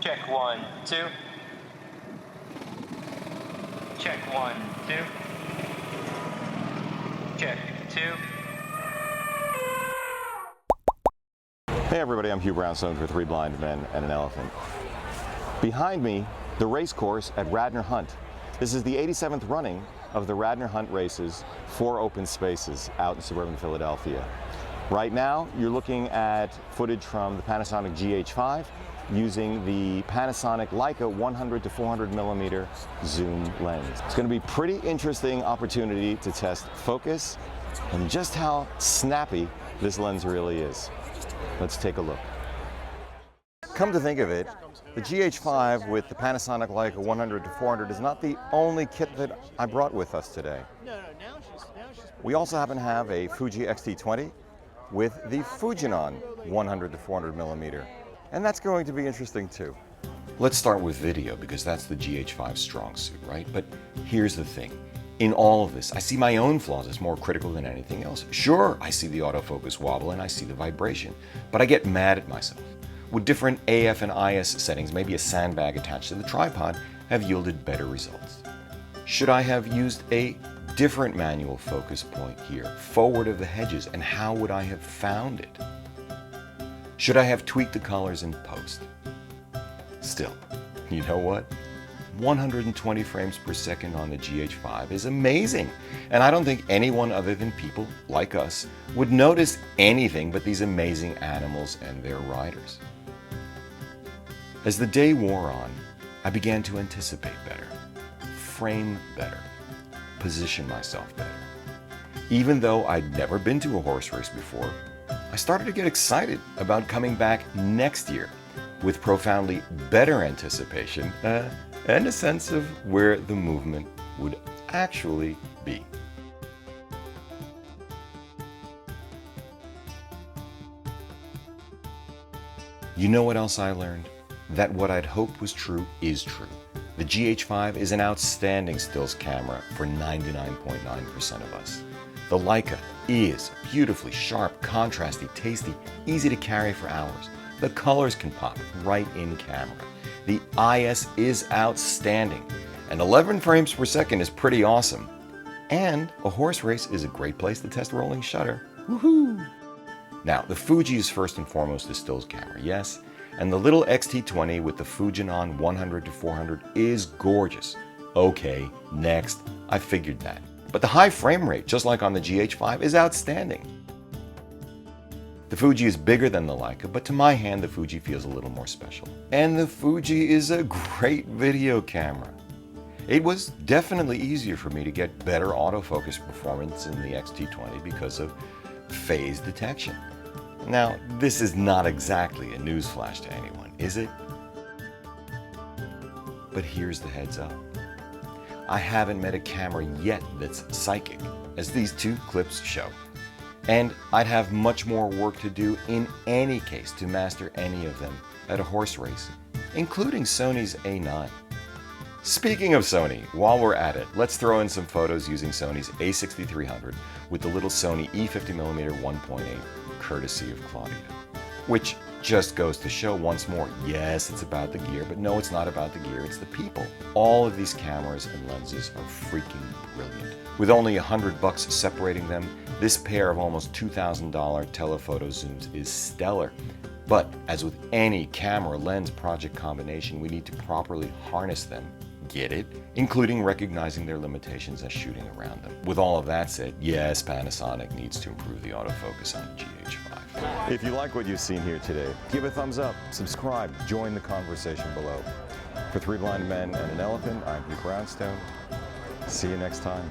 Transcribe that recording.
Check 1, 2. Check 1, 2. Check 2. Hey everybody, I'm Hugh Brownstone for Three Blind Men and an Elephant. Behind me, the race course at Radnor Hunt. This is the 87th running of the Radnor Hunt races, 4 open spaces out in suburban Philadelphia. Right now, you're looking at footage from the Panasonic GH5 using the Panasonic Leica 100 to 400 millimeter zoom lens. It's going to be a pretty interesting opportunity to test focus and just how snappy this lens really is. Let's take a look. Come to think of it, the GH5 with the Panasonic Leica 100 to 400 is not the only kit that I brought with us today. We also happen to have a Fuji X-T20 with the Fujinon 100 to 400 millimeter. And that's going to be interesting too. Let's start with video because that's the GH5's strong suit, right? But here's the thing. In all of this, I see my own flaws as more critical than anything else. Sure, I see the autofocus wobble and I see the vibration, but I get mad at myself. Would different AF and IS settings, maybe a sandbag attached to the tripod, have yielded better results? Should I have used a different manual focus point here, forward of the hedges, and how would I have found it? Should I have tweaked the colors in post? Still, you know what? 120 frames per second on the GH5 is amazing, and I don't think anyone other than people like us would notice anything but these amazing animals and their riders. As the day wore on, I began to anticipate better, frame better, position myself better. Even though I'd never been to a horse race before, I started to get excited about coming back next year with profoundly better anticipation and a sense of where the movement would actually be. You know what else I learned? That what I'd hoped was true is true. The GH5 is an outstanding stills camera for 99.9% of us. The Leica is beautifully sharp, contrasty, tasty, easy to carry for hours. The colors can pop right in camera. The IS is outstanding, and 11 frames per second is pretty awesome. And a horse race is a great place to test rolling shutter. Woohoo! Now, the Fuji is first and foremost a stills camera, yes, and the little X-T20 with the Fujinon 100 to 400 is gorgeous. Okay, next, I figured that. But the high frame rate, just like on the GH5, is outstanding. The Fuji is bigger than the Leica, but to my hand, the Fuji feels a little more special. And the Fuji is a great video camera. It was definitely easier for me to get better autofocus performance in the X-T20 because of phase detection. Now, this is not exactly a newsflash to anyone, is it? But here's the heads up. I haven't met a camera yet that's psychic, as these 2 clips show. And I'd have much more work to do in any case to master any of them at a horse race, including Sony's A9. Speaking of Sony, while we're at it, let's throw in some photos using Sony's A6300 with the little Sony E50mm 1.8, courtesy of Claudia. Which just goes to show once more, yes, it's about the gear, but no, it's not about the gear, it's the people. All of these cameras and lenses are freaking brilliant. With only $100 separating them, this pair of almost $2,000 telephoto zooms is stellar. But as with any camera lens project combination, we need to properly harness them. Get it? Including recognizing their limitations as shooting around them. With all of that said, yes, Panasonic needs to improve the autofocus on the GH5. If you like what you've seen here today, give a thumbs up, subscribe, join the conversation below. For Three Blind Men and an Elephant, I'm Hugh Brownstone. See you next time.